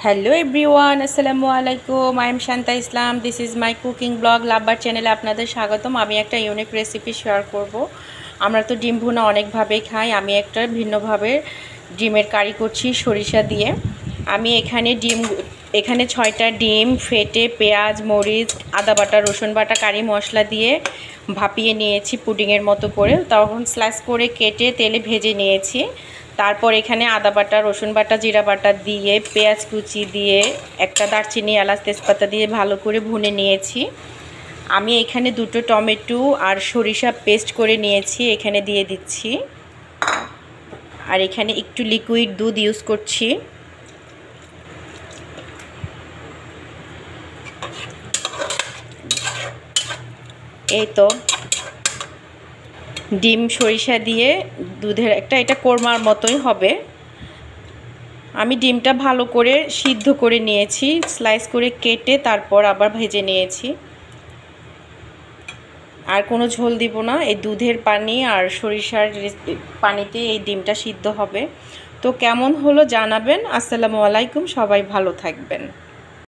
Hello everyone, আসসালামু আলাইকুম। I am Shanta Islam. This is my cooking blog লাভবার চ্যানেলে আপনাদের স্বাগতম। আমি একটা ইউনিক রেসিপি শেয়ার করব। আমরা তো ডিম ভুনা অনেকভাবেই খাই, আমি একটা ভিন্নভাবে ডিমের কারি করছি সরিষা দিয়ে। আমি এখানে 6টা ডিম ফেটে পেঁয়াজ, মরিচ, আদা বাটা, রসুন বাটা, কারি মশলা দিয়ে ভাপিয়ে নিয়েছি পুডিংয়ের মতো করে। তখন স্লাইস করে কেটে তেলে ভেজে নিয়েছি। তারপর এখানে আদা বাটা, রসুন বাটা, জিরা বাটা দিয়ে পেঁয়াজ কুচি দিয়ে একটা দারচিনি, এলাচ, তেজপাতা দিয়ে ভালো করে ভুনে নিয়েছি। আমি এখানে 2টো টমেটো আর সরিষা পেস্ট করে নিয়েছি, এখানে দিয়ে দিচ্ছি। আর এখানে একটু লিকুইড দুধ ইউজ করছি। এই তো ডিম সরিষা দিয়ে দুধের এটা কোরমার মতোই হবে। আমি ডিমটা ভালো করে সিদ্ধ করে নিয়েছি, স্লাইস করে কেটে তারপর আবার ভেজে নিয়েছি। আর কোনো ঝোল দিব না, এই দুধের পানি আর সরিষার পানিতে এই ডিমটা সিদ্ধ হবে। তো কেমন হলো জানাবেন। আসসালামু আলাইকুম, সবাই ভালো থাকবেন।